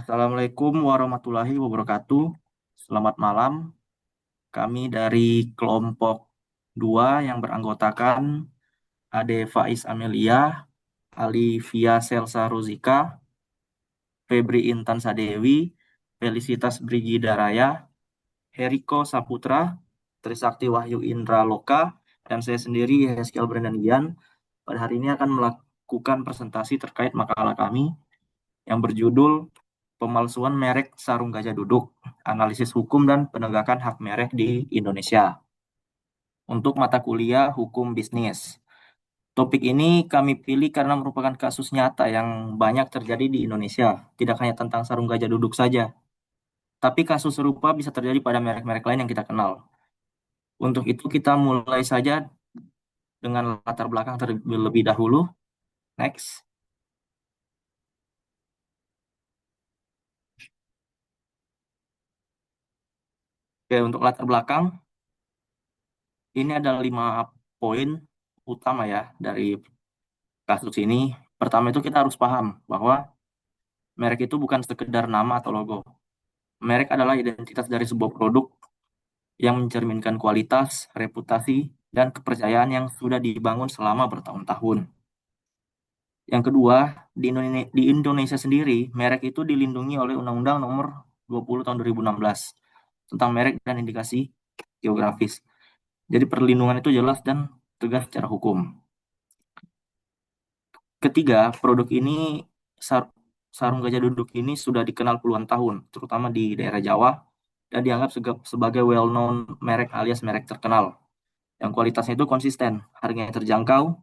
Assalamualaikum warahmatullahi wabarakatuh. Selamat malam. Kami dari kelompok 2 yang beranggotakan Ade Faiz Amelia, Alivia Selsa Rozika, Febri Intan Sadewi, Felicitas Brigida Raya, Heriko Saputra, Trisakti Wahyu Indra Loka, dan saya sendiri Heskel Brendan. Pada hari ini akan melakukan presentasi terkait makalah kami yang berjudul Pemalsuan Merek Sarung Gajah Duduk, Analisis Hukum dan Penegakan Hak Merek di Indonesia. Untuk mata kuliah Hukum Bisnis. Topik ini kami pilih karena merupakan kasus nyata yang banyak terjadi di Indonesia. Tidak hanya tentang sarung gajah duduk saja, tapi kasus serupa bisa terjadi pada merek-merek lain yang kita kenal. Untuk itu kita mulai saja dengan latar belakang terlebih dahulu. Next. Oke, untuk latar belakang, ini ada 5 poin utama ya dari kasus ini. Pertama itu kita harus paham bahwa merek itu bukan sekedar nama atau logo. Merek adalah identitas dari sebuah produk yang mencerminkan kualitas, reputasi, dan kepercayaan yang sudah dibangun selama bertahun-tahun. Yang kedua, di Indonesia sendiri, merek itu dilindungi oleh Undang-Undang Nomor 20 Tahun 2016 tentang merek dan indikasi geografis. Jadi perlindungan itu jelas dan tegas secara hukum. Ketiga, produk ini sarung gajah duduk ini sudah dikenal puluhan tahun, terutama di daerah Jawa, dan dianggap sebagai well-known merek alias merek terkenal, yang kualitasnya itu konsisten, harganya terjangkau,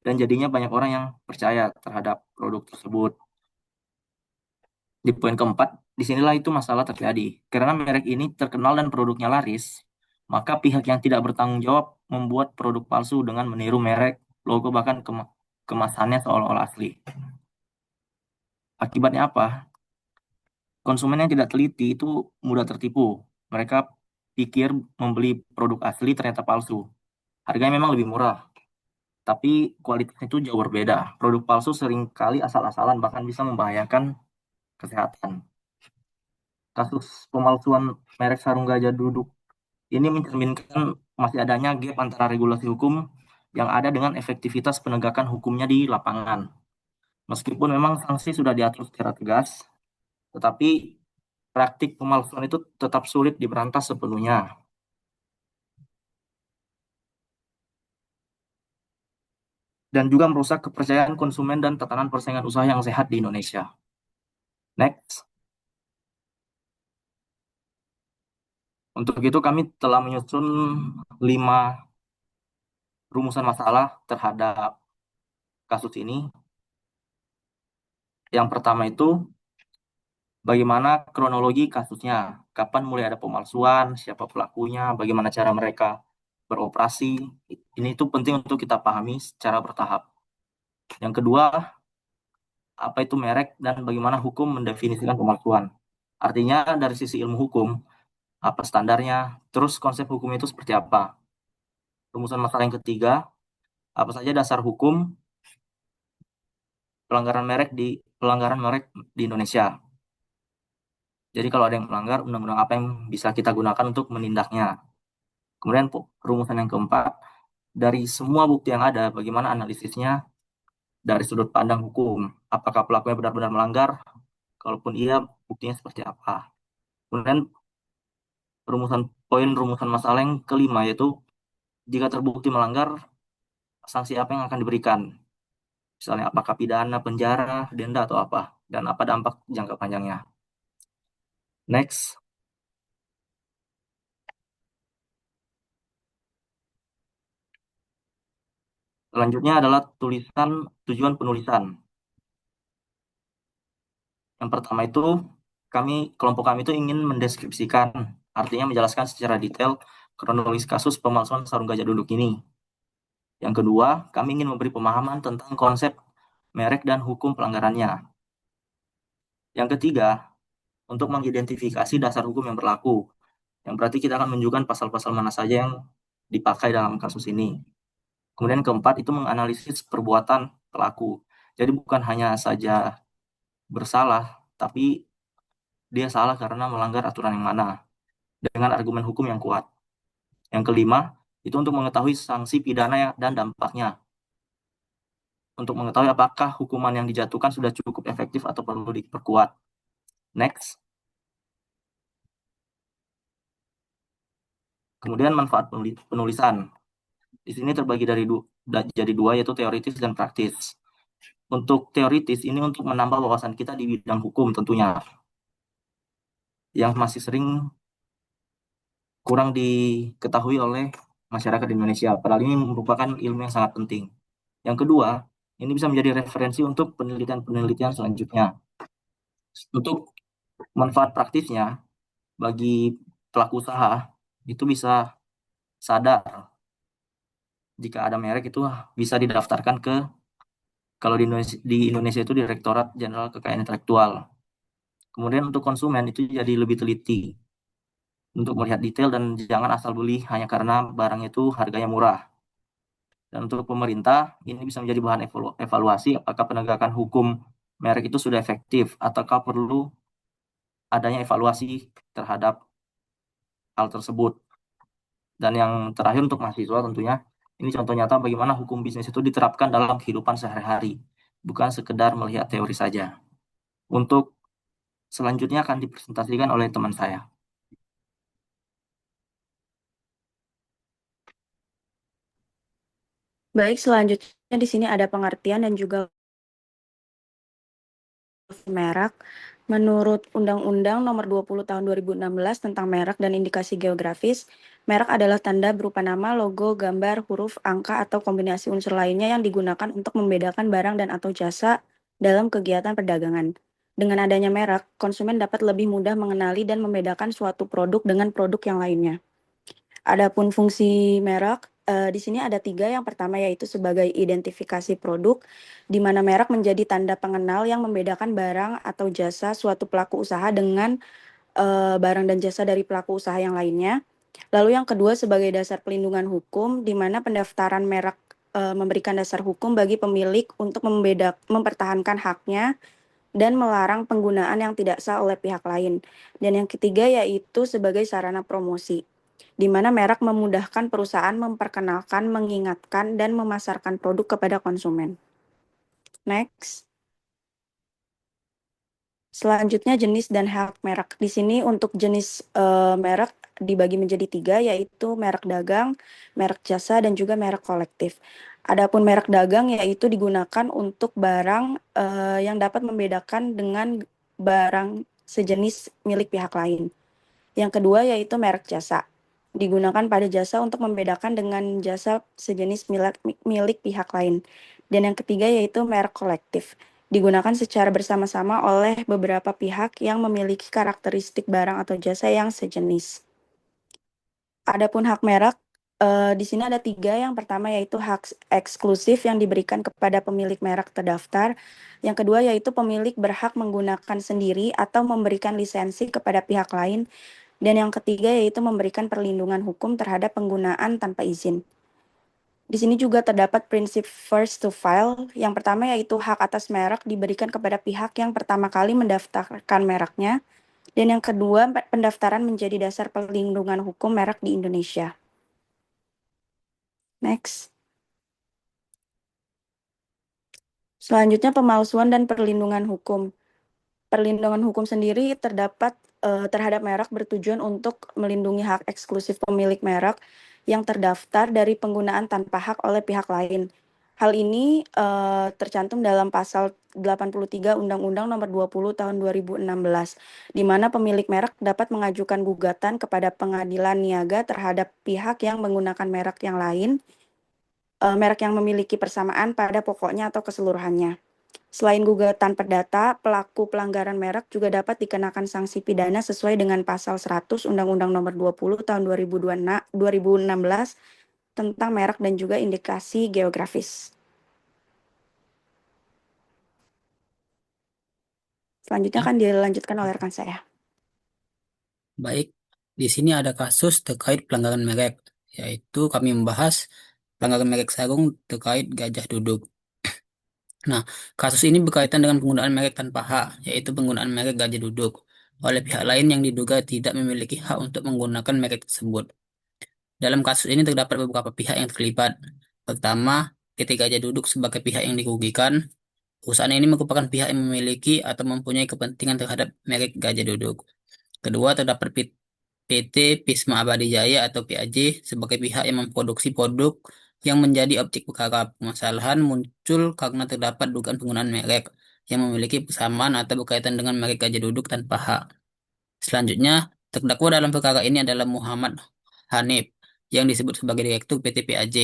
dan jadinya banyak orang yang percaya terhadap produk tersebut. Di poin keempat, disinilah itu masalah terjadi. Karena merek ini terkenal dan produknya laris, maka pihak yang tidak bertanggung jawab membuat produk palsu dengan meniru merek, logo, bahkan kemasannya seolah-olah asli. Akibatnya apa? Konsumen yang tidak teliti itu mudah tertipu. Mereka pikir membeli produk asli ternyata palsu. Harganya memang lebih murah, tapi kualitasnya itu jauh berbeda. Produk palsu seringkali asal-asalan bahkan bisa membahayakan kesehatan. Kasus pemalsuan merek sarung gajah duduk ini mencerminkan masih adanya gap antara regulasi hukum yang ada dengan efektivitas penegakan hukumnya di lapangan. Meskipun memang sanksi sudah diatur secara tegas, tetapi praktik pemalsuan itu tetap sulit diberantas sepenuhnya dan juga merusak kepercayaan konsumen dan tatanan persaingan usaha yang sehat di Indonesia. Next. Untuk itu kami telah menyusun 5 rumusan masalah terhadap kasus ini. Yang pertama itu bagaimana kronologi kasusnya, kapan mulai ada pemalsuan, siapa pelakunya, bagaimana cara mereka beroperasi. Ini itu penting untuk kita pahami secara bertahap. Yang kedua, apa itu merek dan bagaimana hukum mendefinisikan pemalsuan. Artinya dari sisi ilmu hukum, apa standarnya, terus konsep hukum itu seperti apa. Rumusan masalah yang ketiga, apa saja dasar hukum pelanggaran merek di Indonesia. Jadi kalau ada yang melanggar, undang-undang apa yang bisa kita gunakan untuk menindaknya. Kemudian rumusan yang keempat, dari semua bukti yang ada, bagaimana analisisnya dari sudut pandang hukum. Apakah pelakunya benar-benar melanggar? Kalaupun iya, buktinya seperti apa? Kemudian rumusan masalah yang kelima yaitu jika terbukti melanggar, sanksi apa yang akan diberikan? Misalnya apakah pidana, penjara, denda atau apa? Dan apa dampak jangka panjangnya? Next. Selanjutnya adalah tujuan penulisan. Yang pertama itu kelompok kami itu ingin mendeskripsikan, artinya menjelaskan secara detail kronologis kasus pemalsuan sarung gajah duduk ini. Yang kedua, kami ingin memberi pemahaman tentang konsep merek dan hukum pelanggarannya. Yang ketiga, untuk mengidentifikasi dasar hukum yang berlaku. Yang berarti kita akan menunjukkan pasal-pasal mana saja yang dipakai dalam kasus ini. Kemudian keempat, itu menganalisis perbuatan pelaku. Jadi bukan hanya saja bersalah, tapi dia salah karena melanggar aturan yang mana, dengan argumen hukum yang kuat. Yang kelima, itu untuk mengetahui sanksi pidana dan dampaknya, untuk mengetahui apakah hukuman yang dijatuhkan sudah cukup efektif atau perlu diperkuat. Next. Kemudian manfaat penulisan. Di sini terbagi jadi dua, yaitu teoritis dan praktis. Untuk teoritis ini untuk menambah wawasan kita di bidang hukum tentunya, yang masih sering kurang diketahui oleh masyarakat Indonesia. Padahal ini merupakan ilmu yang sangat penting. Yang kedua, ini bisa menjadi referensi untuk penelitian-penelitian selanjutnya. Untuk manfaat praktisnya bagi pelaku usaha, itu bisa sadar jika ada merek itu bisa didaftarkan ke, kalau di Indonesia itu Direktorat Jenderal Kekayaan Intelektual. Kemudian untuk konsumen itu jadi lebih teliti untuk melihat detail dan jangan asal beli hanya karena barang itu harganya murah. Dan untuk pemerintah, ini bisa menjadi bahan evaluasi apakah penegakan hukum merek itu sudah efektif ataukah perlu adanya evaluasi terhadap hal tersebut. Dan yang terakhir untuk mahasiswa tentunya, ini contoh nyata bagaimana hukum bisnis itu diterapkan dalam kehidupan sehari-hari, bukan sekedar melihat teori saja. Untuk selanjutnya akan dipresentasikan oleh teman saya. Baik, selanjutnya di sini ada pengertian dan juga merek. Menurut Undang-Undang Nomor 20 Tahun 2016 tentang merek dan indikasi geografis, merek adalah tanda berupa nama, logo, gambar, huruf, angka, atau kombinasi unsur lainnya yang digunakan untuk membedakan barang dan atau jasa dalam kegiatan perdagangan. Dengan adanya merek, konsumen dapat lebih mudah mengenali dan membedakan suatu produk dengan produk yang lainnya. Adapun fungsi merek, di sini ada 3. Yang pertama yaitu sebagai identifikasi produk, di mana merek menjadi tanda pengenal yang membedakan barang atau jasa suatu pelaku usaha dengan barang dan jasa dari pelaku usaha yang lainnya. Lalu yang kedua sebagai dasar pelindungan hukum, di mana pendaftaran merek memberikan dasar hukum bagi pemilik untuk mempertahankan haknya dan melarang penggunaan yang tidak sah oleh pihak lain. Dan yang ketiga yaitu sebagai sarana promosi, di mana merek memudahkan perusahaan memperkenalkan, mengingatkan, dan memasarkan produk kepada konsumen. Next. Selanjutnya jenis dan hak merek. Di sini untuk jenis merek dibagi menjadi 3, yaitu merek dagang, merek jasa, dan juga merek kolektif. Adapun merek dagang yaitu digunakan untuk barang yang dapat membedakan dengan barang sejenis milik pihak lain. Yang kedua yaitu merek jasa. Digunakan pada jasa untuk membedakan dengan jasa sejenis milik pihak lain. Dan yang ketiga yaitu merek kolektif. Digunakan secara bersama-sama oleh beberapa pihak yang memiliki karakteristik barang atau jasa yang sejenis. Adapun hak merek, di sini ada 3. Yang pertama yaitu hak eksklusif yang diberikan kepada pemilik merek terdaftar. Yang kedua yaitu pemilik berhak menggunakan sendiri atau memberikan lisensi kepada pihak lain. Dan yang ketiga yaitu memberikan perlindungan hukum terhadap penggunaan tanpa izin. Di sini juga terdapat prinsip first to file. Yang pertama yaitu hak atas merek diberikan kepada pihak yang pertama kali mendaftarkan mereknya. Dan yang kedua, pendaftaran menjadi dasar perlindungan hukum merek di Indonesia. Next. Selanjutnya pemalsuan dan perlindungan hukum. Perlindungan hukum sendiri terdapat terhadap merek bertujuan untuk melindungi hak eksklusif pemilik merek yang terdaftar dari penggunaan tanpa hak oleh pihak lain. Hal ini tercantum dalam pasal 83 Undang-Undang Nomor 20 Tahun 2016, di mana pemilik merek dapat mengajukan gugatan kepada pengadilan niaga terhadap pihak yang menggunakan merek yang lain, merek yang memiliki persamaan pada pokoknya atau keseluruhannya. Selain gugatan perdata, pelaku pelanggaran merek juga dapat dikenakan sanksi pidana sesuai dengan pasal 100 Undang-Undang Nomor 20 Tahun 2016 tentang merek dan juga indikasi geografis. Selanjutnya Ya, akan dilanjutkan oleh rekan saya. baik. Di sini ada kasus terkait pelanggaran merek, yaitu kami membahas pelanggaran merek sarung terkait gajah duduk. Nah, kasus ini berkaitan dengan penggunaan merek tanpa hak, yaitu penggunaan merek gajah duduk. oleh pihak lain yang diduga tidak memiliki hak untuk menggunakan merek tersebut. Dalam kasus ini terdapat beberapa pihak yang terlibat. Pertama, PT Gajah Duduk sebagai pihak yang dirugikan. Perusahaan ini merupakan pihak yang memiliki atau mempunyai kepentingan terhadap merek Gajah Duduk. Kedua, terdapat PT Pisma Abadi Jaya atau PAJ sebagai pihak yang memproduksi produk yang menjadi objek perkara. Permasalahan muncul karena terdapat dugaan penggunaan merek yang memiliki persamaan atau berkaitan dengan merek Gajah Duduk tanpa hak. Selanjutnya, terdakwa dalam perkara ini adalah Muhammad Hanif yang disebut sebagai Direktur PT PAJ.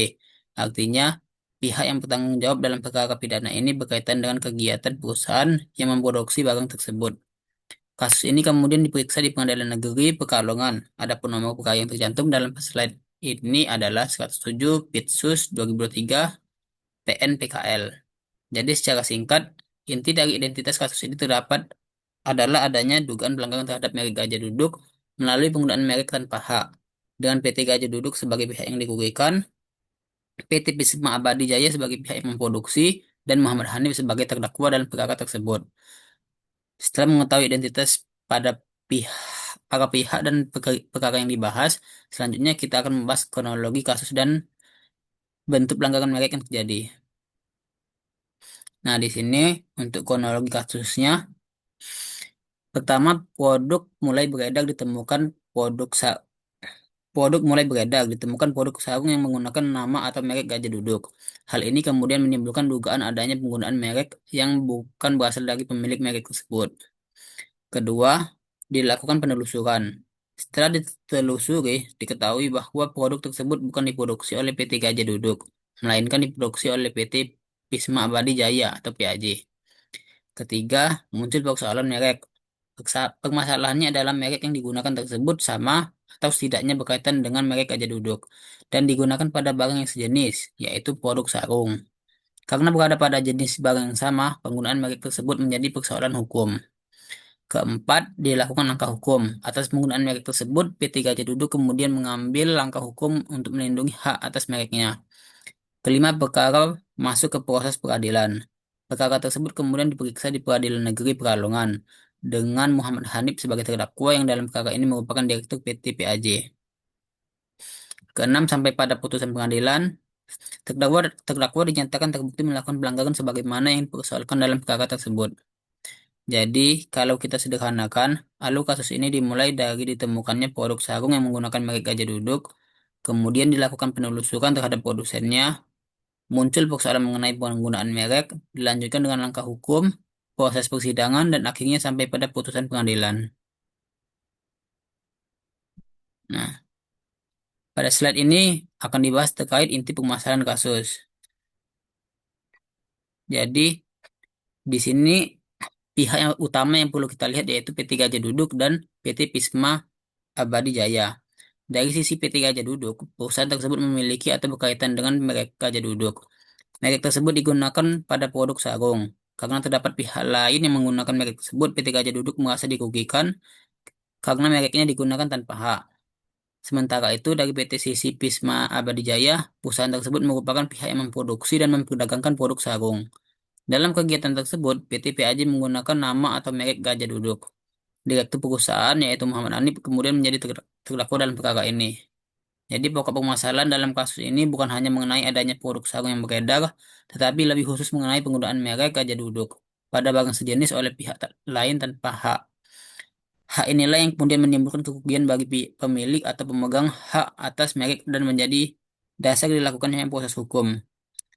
Artinya, pihak yang bertanggung jawab dalam perkara pidana ini berkaitan dengan kegiatan perusahaan yang memproduksi barang tersebut. Kasus ini kemudian diperiksa di Pengadilan Negeri Pekalongan. Adapun nomor perkara yang tercantum dalam slide ini adalah 107 Pitsus 2023 PNPKL. Jadi secara singkat, inti dari identitas kasus ini terdapat adalah adanya dugaan pelanggaran terhadap merek Gajah Duduk melalui penggunaan merek tanpa hak. Dengan PT Gajah Duduk sebagai pihak yang dirugikan, PT Pisma Abadi Jaya sebagai pihak yang memproduksi, dan Muhammad Hanif sebagai terdakwa dalam perkara tersebut. Setelah mengetahui identitas pada pihak para pihak dan perkara yang dibahas, selanjutnya kita akan membahas kronologi kasus dan bentuk pelanggaran merek yang terjadi. Nah, di sini untuk kronologi kasusnya, pertama mulai beredar ditemukan produk sa- produk mulai beredar ditemukan produk sarung yang menggunakan nama atau merek Gajah Duduk. Hal ini kemudian menimbulkan dugaan adanya penggunaan merek yang bukan berasal dari pemilik merek tersebut. Kedua, dilakukan penelusuran. Setelah ditelusuri, diketahui bahwa produk tersebut bukan diproduksi oleh PT Gajah Duduk, melainkan diproduksi oleh PT Pisma Abadi Jaya atau PAJ. Ketiga, muncul persoalan merek. Permasalahannya adalah merek yang digunakan tersebut sama atau setidaknya berkaitan dengan merek Gajah Duduk dan digunakan pada barang yang sejenis, yaitu produk sarung. Karena berada pada jenis barang yang sama, penggunaan merek tersebut menjadi persoalan hukum. Keempat, dilakukan langkah hukum. Atas penggunaan merek tersebut, PT Gajah Duduk kemudian mengambil langkah hukum untuk melindungi hak atas mereknya. Kelima, perkara masuk ke proses peradilan. Perkara tersebut kemudian diperiksa di Pengadilan Negeri Pekalongan dengan Muhammad Hanif sebagai terdakwa yang dalam perkara ini merupakan Direktur PT PAJ. Keenam, sampai pada putusan pengadilan, terdakwa terdakwa dinyatakan terbukti melakukan pelanggaran sebagaimana yang dipersoalkan dalam perkara tersebut. Jadi, kalau kita sederhanakan, alur kasus ini dimulai dari ditemukannya produk sarung yang menggunakan merek Gajah Duduk, kemudian dilakukan penelusuran terhadap produsennya, muncul persoalan mengenai penggunaan merek, dilanjutkan dengan langkah hukum, proses persidangan, dan akhirnya sampai pada putusan pengadilan. Nah, pada slide ini akan dibahas terkait inti permasalahan kasus. Jadi, di sini pihak yang utama yang perlu kita lihat yaitu PT Gajah Duduk dan PT Pisma Abadi Jaya. Dari sisi PT Gajah Duduk, perusahaan tersebut memiliki atau berkaitan dengan merek Gajah Duduk. Merek tersebut digunakan pada produk sarung. Karena terdapat pihak lain yang menggunakan merek tersebut, PT Gajah Duduk merasa dirugikan karena mereknya digunakan tanpa hak. Sementara itu, dari PT Sisi Pisma Abadi Jaya, perusahaan tersebut merupakan pihak yang memproduksi dan memperdagangkan produk sarung. Dalam kegiatan tersebut, PT PAJ menggunakan nama atau merek Gajah Duduk. Direktur perusahaan, yaitu Muhammad Hanif, kemudian menjadi terdakwa dalam perkara ini. Jadi pokok permasalahan dalam kasus ini bukan hanya mengenai adanya produk sarung yang beredar, tetapi lebih khusus mengenai penggunaan merek Gajah Duduk pada barang sejenis oleh pihak lain tanpa hak. Hak inilah yang kemudian menimbulkan kerugian bagi pemilik atau pemegang hak atas merek dan menjadi dasar dilakukannya proses hukum.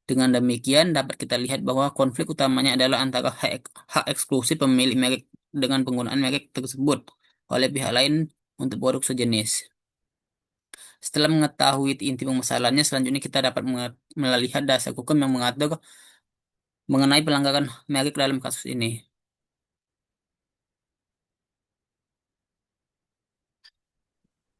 Dengan demikian, dapat kita lihat bahwa konflik utamanya adalah antara hak eksklusif pemilik merek dengan penggunaan merek tersebut oleh pihak lain untuk produk sejenis. Setelah mengetahui inti permasalahannya, selanjutnya kita dapat melihat dasar hukum yang mengatur mengenai pelanggaran merek dalam kasus ini.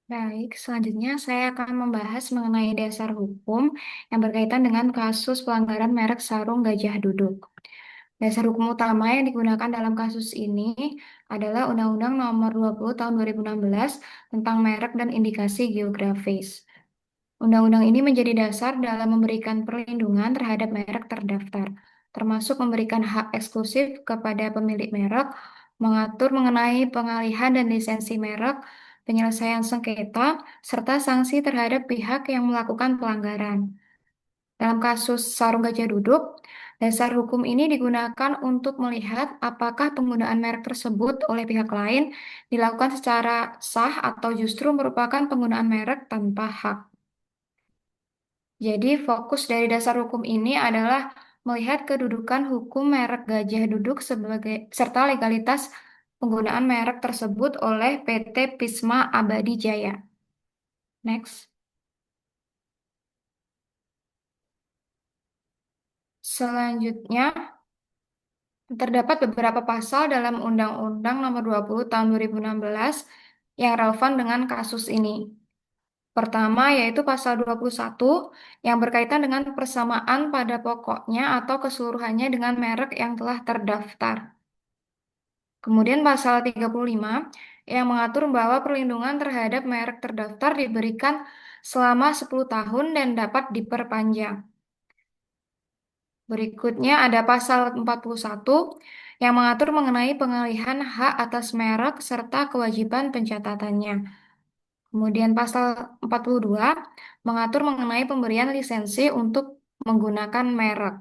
Baik, selanjutnya saya akan membahas mengenai dasar hukum yang berkaitan dengan kasus pelanggaran merek sarung Gajah Duduk. Dasar hukum utama yang digunakan dalam kasus ini adalah Undang-Undang Nomor 20 Tahun 2016 tentang merek dan indikasi geografis. Undang-undang ini menjadi dasar dalam memberikan perlindungan terhadap merek terdaftar, termasuk memberikan hak eksklusif kepada pemilik merek mengatur mengenai pengalihan dan lisensi merek, penyelesaian sengketa, serta sanksi terhadap pihak yang melakukan pelanggaran. Dalam kasus sarung gajah duduk, dasar hukum ini digunakan untuk melihat apakah penggunaan merek tersebut oleh pihak lain dilakukan secara sah atau justru merupakan penggunaan merek tanpa hak. Jadi, fokus dari dasar hukum ini adalah melihat kedudukan hukum merek gajah duduk sebagai serta legalitas penggunaan merek tersebut oleh PT Pisma Abadi Jaya. Next. Selanjutnya, terdapat beberapa pasal dalam Undang-Undang Nomor 20 Tahun 2016 yang relevan dengan kasus ini. Pertama, yaitu pasal 21 yang berkaitan dengan persamaan pada pokoknya atau keseluruhannya dengan merek yang telah terdaftar. Kemudian pasal 35 yang mengatur bahwa perlindungan terhadap merek terdaftar diberikan selama 10 tahun dan dapat diperpanjang. Berikutnya ada pasal 41 yang mengatur mengenai pengalihan hak atas merek serta kewajiban pencatatannya. Kemudian pasal 42 mengatur mengenai pemberian lisensi untuk menggunakan merek.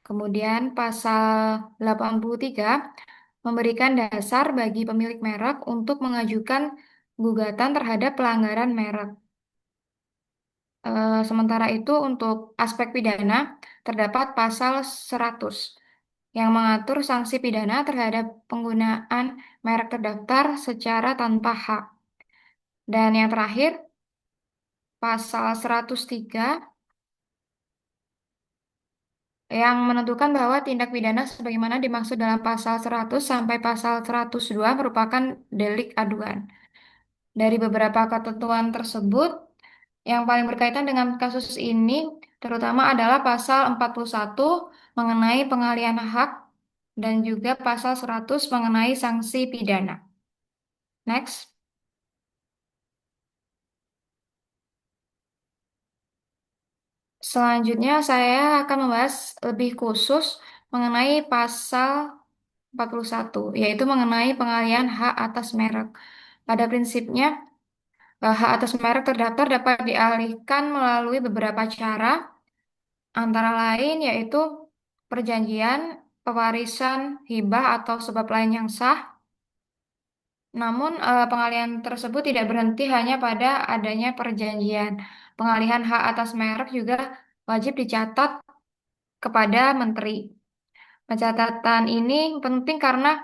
Kemudian pasal 83 memberikan dasar bagi pemilik merek untuk mengajukan gugatan terhadap pelanggaran merek. Sementara itu untuk aspek pidana terdapat pasal 100 yang mengatur sanksi pidana terhadap penggunaan merek terdaftar secara tanpa hak. Dan yang terakhir, pasal 103 yang menentukan bahwa tindak pidana sebagaimana dimaksud dalam pasal 100 sampai pasal 102 merupakan delik aduan. Dari beberapa ketentuan tersebut, yang paling berkaitan dengan kasus ini terutama adalah pasal 41 mengenai pengalihan hak dan juga pasal 100 mengenai sanksi pidana. Next. Selanjutnya saya akan membahas lebih khusus mengenai pasal 41, yaitu mengenai pengalihan hak atas merek. Pada prinsipnya, hak atas merek terdaftar dapat dialihkan melalui beberapa cara, antara lain yaitu perjanjian, pewarisan, hibah, atau sebab lain yang sah. Namun, pengalihan tersebut tidak berhenti hanya pada adanya perjanjian. Pengalihan hak atas merek juga wajib dicatat kepada menteri. Pencatatan ini penting karena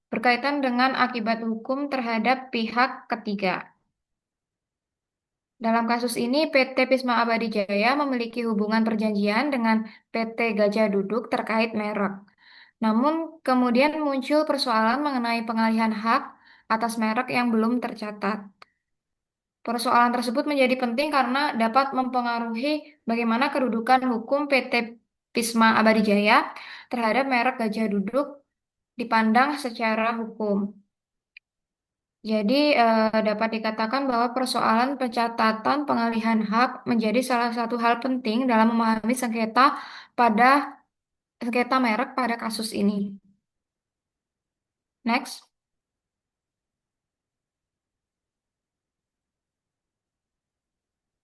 berkaitan dengan akibat hukum terhadap pihak ketiga. Dalam kasus ini, PT Pisma Abadi Jaya memiliki hubungan perjanjian dengan PT Gajah Duduk terkait merek. Namun, kemudian muncul persoalan mengenai pengalihan hak atas merek yang belum tercatat. Persoalan tersebut menjadi penting karena dapat mempengaruhi bagaimana kedudukan hukum PT Pisma Abadi Jaya terhadap merek Gajah Duduk dipandang secara hukum. Jadi, dapat dikatakan bahwa persoalan pencatatan pengalihan hak menjadi salah satu hal penting dalam memahami sengketa merek pada kasus ini. Next.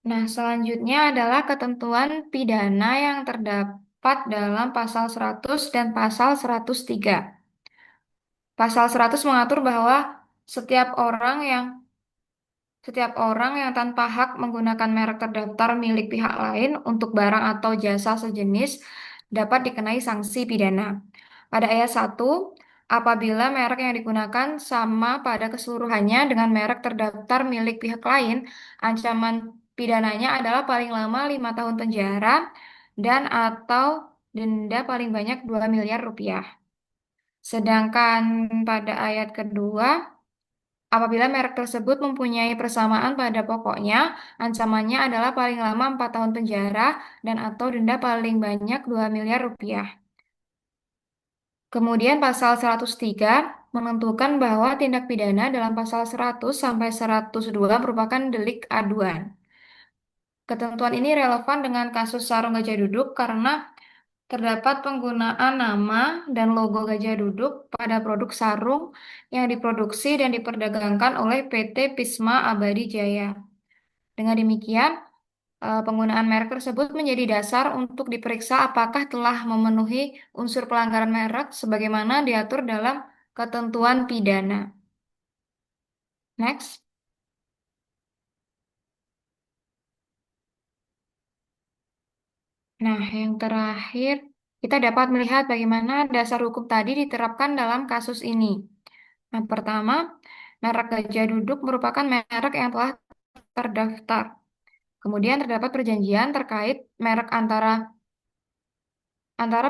Nah, selanjutnya adalah ketentuan pidana yang terdapat dalam pasal 100 dan pasal 103. Pasal 100 mengatur bahwa setiap orang yang setiap orang yang tanpa hak menggunakan merek terdaftar milik pihak lain untuk barang atau jasa sejenis dapat dikenai sanksi pidana. Pada ayat 1, apabila merek yang digunakan sama pada keseluruhannya dengan merek terdaftar milik pihak lain, ancaman pidananya adalah paling lama 5 tahun penjara dan atau denda paling banyak 2 miliar rupiah. Sedangkan pada ayat kedua, apabila merek tersebut mempunyai persamaan pada pokoknya, ancamannya adalah paling lama 4 tahun penjara dan atau denda paling banyak 2 miliar rupiah. Kemudian pasal 103 menentukan bahwa tindak pidana dalam pasal 100 sampai 102 merupakan delik aduan. Ketentuan ini relevan dengan kasus sarung gajah duduk karena terdapat penggunaan nama dan logo Gajah Duduk pada produk sarung yang diproduksi dan diperdagangkan oleh PT Pisma Abadi Jaya. Dengan demikian, penggunaan merek tersebut menjadi dasar untuk diperiksa apakah telah memenuhi unsur pelanggaran merek sebagaimana diatur dalam ketentuan pidana. Next. Nah, yang terakhir, kita dapat melihat bagaimana dasar hukum tadi diterapkan dalam kasus ini. Nah, pertama, merek Gajah Duduk merupakan merek yang telah terdaftar. Kemudian terdapat perjanjian terkait merek antara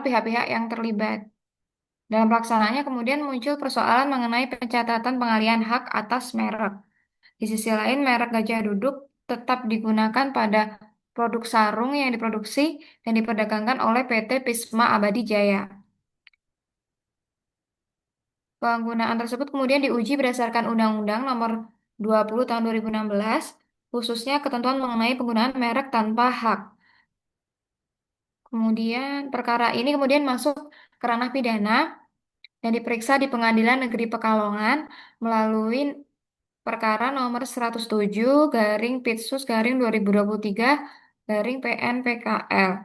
pihak-pihak yang terlibat. Dalam pelaksanaannya kemudian muncul persoalan mengenai pencatatan pengalihan hak atas merek. Di sisi lain, merek Gajah Duduk tetap digunakan pada produk sarung yang diproduksi dan diperdagangkan oleh PT Pisma Abadi Jaya. Penggunaan tersebut kemudian diuji berdasarkan Undang-Undang Nomor 20 Tahun 2016, khususnya ketentuan mengenai penggunaan merek tanpa hak. Kemudian perkara ini kemudian masuk ke ranah pidana dan diperiksa di Pengadilan Negeri Pekalongan melalui perkara nomor 107 garing Pitsus garing 2023 garing PN/PKL.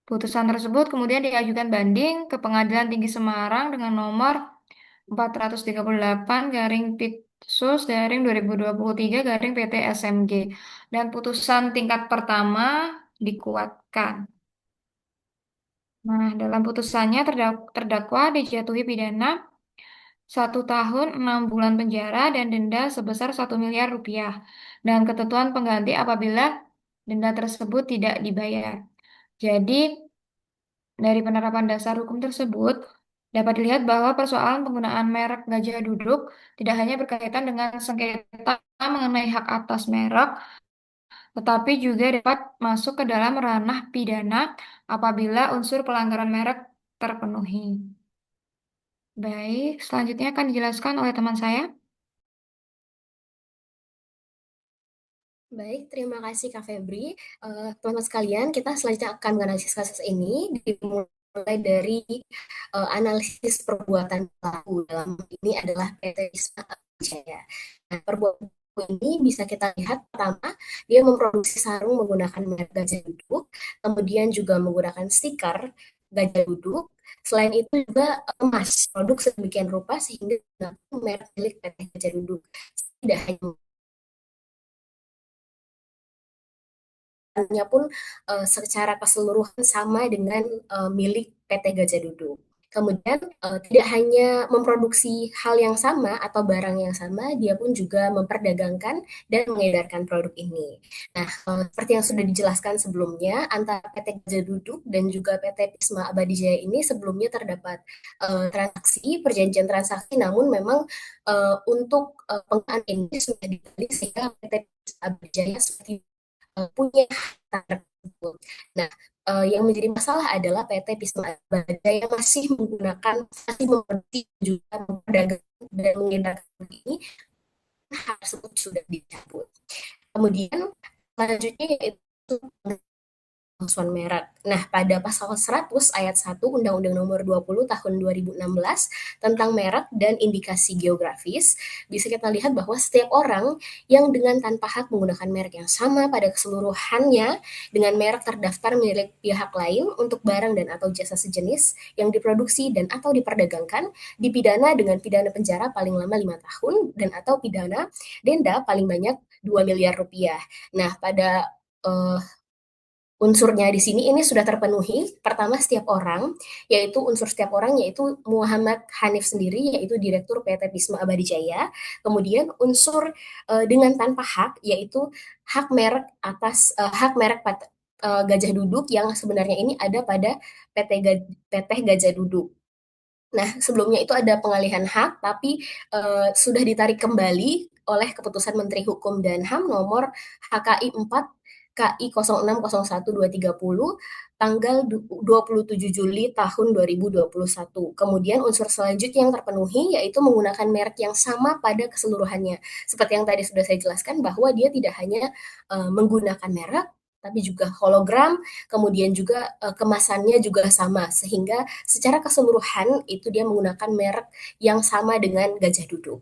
Putusan tersebut kemudian diajukan banding ke Pengadilan Tinggi Semarang dengan nomor 438 garing Pitsus garing 2023 garing PT SMG dan putusan tingkat pertama dikuatkan. Nah, dalam putusannya terdakwa dijatuhi pidana 1 tahun 6 bulan penjara dan denda sebesar 1 miliar rupiah dan ketentuan pengganti apabila denda tersebut tidak dibayar. Jadi, dari penerapan dasar hukum tersebut dapat dilihat bahwa persoalan penggunaan merek Gajah Duduk tidak hanya berkaitan dengan sengketa mengenai hak atas merek, tetapi juga dapat masuk ke dalam ranah pidana apabila unsur pelanggaran merek terpenuhi. Baik, selanjutnya akan dijelaskan oleh teman saya. Baik, terima kasih Kak Febri. Teman-teman sekalian, kita selanjutnya akan menganalisis kasus ini dimulai dari analisis perbuatan pelaku. Dalam ini adalah PT Wisma Jaya. Nah, perbuatan ini bisa kita lihat pertama, dia memproduksi sarung menggunakan merek Gajah Duduk, kemudian juga menggunakan stiker Gajah Duduk. Selain itu juga emas produk sedemikian rupa sehingga merek milik PT Gajah Duduk. Tidak hanya pun secara keseluruhan sama dengan milik PT Gajah Duduk. Kemudian tidak hanya memproduksi hal yang sama atau barang yang sama, dia pun juga memperdagangkan dan mengedarkan produk ini. Nah, seperti yang sudah dijelaskan sebelumnya, antara PT Gajah Duduk dan juga PT Pisma Abadi Jaya ini sebelumnya terdapat perjanjian transaksi, namun memang untuk penggunaan ini sudah dibalik sehingga PT Pisma Abadi Jaya seperti punya tersebut. Nah, yang menjadi masalah adalah PT Pisma Abadi yang masih memproduksi juga memperdagangkan dan mengedarkan ini hal tersebut sudah dicabut. Kemudian selanjutnya yaitu pemalsuan merek. Nah, pada pasal 100 ayat 1 Undang-Undang Nomor 20 Tahun 2016 tentang merek dan indikasi geografis, bisa kita lihat bahwa setiap orang yang dengan tanpa hak menggunakan merek yang sama pada keseluruhannya dengan merek terdaftar milik pihak lain untuk barang dan atau jasa sejenis yang diproduksi dan atau diperdagangkan dipidana dengan pidana penjara paling lama 5 tahun dan atau pidana denda paling banyak 2 miliar rupiah. Nah, pada unsurnya di sini ini sudah terpenuhi. Pertama, setiap orang, yaitu unsur setiap orang yaitu Muhammad Hanif sendiri, yaitu Direktur PT Pisma Abadi Jaya. Kemudian unsur dengan tanpa hak, yaitu hak merek Gajah Duduk yang sebenarnya ini ada pada PT Gajah Duduk. Nah, sebelumnya itu ada pengalihan hak, tapi sudah ditarik kembali oleh keputusan Menteri Hukum dan HAM nomor HKI 4 KI 0601-230 tanggal 27 Juli tahun 2021. Kemudian unsur selanjutnya yang terpenuhi yaitu menggunakan merek yang sama pada keseluruhannya. Seperti yang tadi sudah saya jelaskan bahwa dia tidak hanya menggunakan merek, tapi juga hologram, kemudian juga kemasannya juga sama, sehingga secara keseluruhan itu dia menggunakan merek yang sama dengan Gajah Duduk.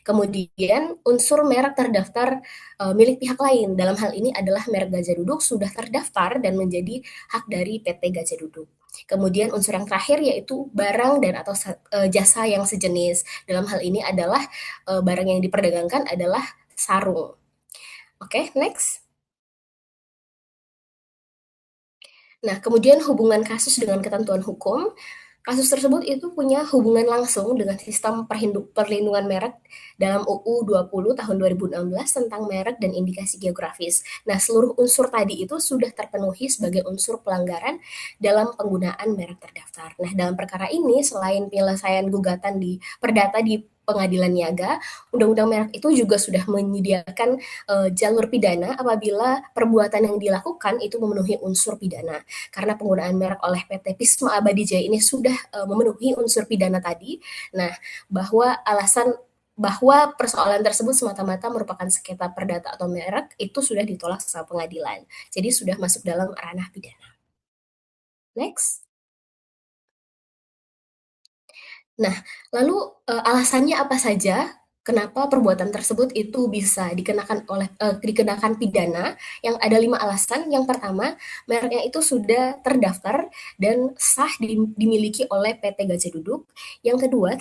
Kemudian unsur merek terdaftar milik pihak lain. Dalam hal ini adalah merek Gajah Duduk sudah terdaftar dan menjadi hak dari PT Gajah Duduk. Kemudian unsur yang terakhir yaitu barang dan atau jasa yang sejenis. Dalam hal ini adalah barang yang diperdagangkan adalah sarung. Oke, next. Nah, kemudian hubungan kasus dengan ketentuan hukum. Kasus tersebut itu punya hubungan langsung dengan sistem perlindungan merek dalam UU 20 tahun 2016 tentang merek dan indikasi geografis. Nah, seluruh unsur tadi itu sudah terpenuhi sebagai unsur pelanggaran dalam penggunaan merek terdaftar. Nah, dalam perkara ini selain penyelesaian gugatan di perdata di pengadilan niaga, Undang-Undang Merek itu juga sudah menyediakan jalur pidana apabila perbuatan yang dilakukan itu memenuhi unsur pidana. Karena penggunaan merek oleh PT Pisma Abadi Jaya ini sudah memenuhi unsur pidana tadi. Nah, bahwa persoalan tersebut semata-mata merupakan sengketa perdata atau merek itu sudah ditolak sama pengadilan. Jadi sudah masuk dalam ranah pidana. Next. Nah, lalu alasannya apa saja kenapa perbuatan tersebut itu bisa dikenakan pidana? Yang ada 5 alasan. Yang pertama, mereknya itu sudah terdaftar dan sah dimiliki oleh PT Gajah Duduk. Yang kedua,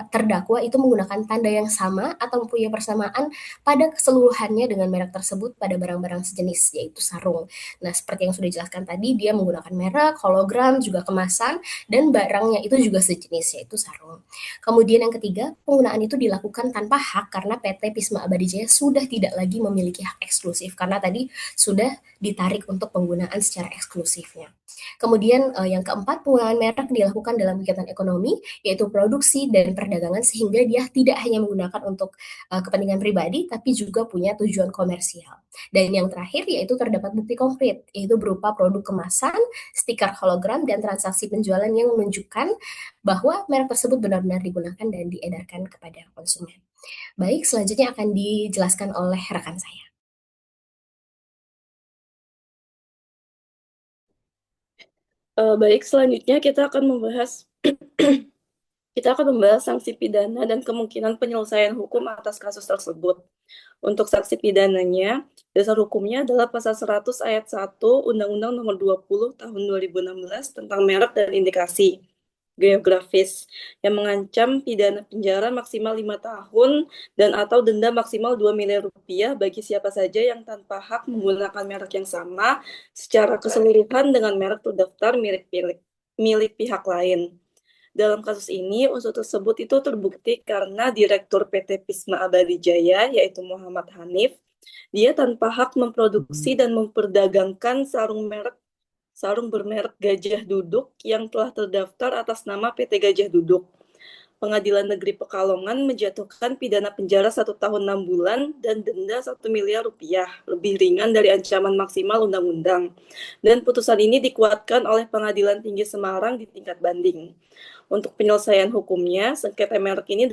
terdakwa itu menggunakan tanda yang sama atau mempunyai persamaan pada keseluruhannya dengan merek tersebut pada barang-barang sejenis, yaitu sarung. Nah, seperti yang sudah dijelaskan tadi, dia menggunakan merek, hologram, juga kemasan, dan barangnya itu juga sejenis, yaitu sarung. Kemudian yang ketiga, penggunaan itu dilakukan tanpa hak karena PT Pisma Abadi Jaya sudah tidak lagi memiliki hak eksklusif karena tadi sudah ditarik untuk penggunaan secara eksklusifnya. Kemudian yang keempat, penggunaan merek dilakukan dalam kegiatan ekonomi, yaitu produksi dan perdagangan, sehingga dia tidak hanya menggunakan untuk kepentingan pribadi, tapi juga punya tujuan komersial. Dan yang terakhir, yaitu terdapat bukti konkret, yaitu berupa produk kemasan, stiker hologram, dan transaksi penjualan yang menunjukkan bahwa merek tersebut benar-benar digunakan dan diedarkan kepada konsumen. Baik, selanjutnya akan dijelaskan oleh rekan saya. Baik, selanjutnya kita akan membahas sanksi pidana dan kemungkinan penyelesaian hukum atas kasus tersebut. Untuk sanksi pidananya, dasar hukumnya adalah pasal 100 ayat 1 Undang-Undang Nomor 20 Tahun 2016 tentang merek dan indikasi geografis yang mengancam pidana penjara maksimal 5 tahun dan atau denda maksimal 2 miliar rupiah bagi siapa saja yang tanpa hak menggunakan merek yang sama secara keseluruhan dengan merek terdaftar milik pihak lain. Dalam kasus ini, unsur tersebut itu terbukti karena Direktur PT Pisma Abadi Jaya, yaitu Muhammad Hanif, dia tanpa hak memproduksi dan memperdagangkan sarung bermerek Gajah Duduk yang telah terdaftar atas nama PT Gajah Duduk. Pengadilan Negeri Pekalongan menjatuhkan pidana penjara 1 tahun 6 bulan dan denda 1 miliar rupiah, lebih ringan dari ancaman maksimal undang-undang. Dan putusan ini dikuatkan oleh Pengadilan Tinggi Semarang di tingkat banding. Untuk penyelesaian hukumnya, sengketa merek ini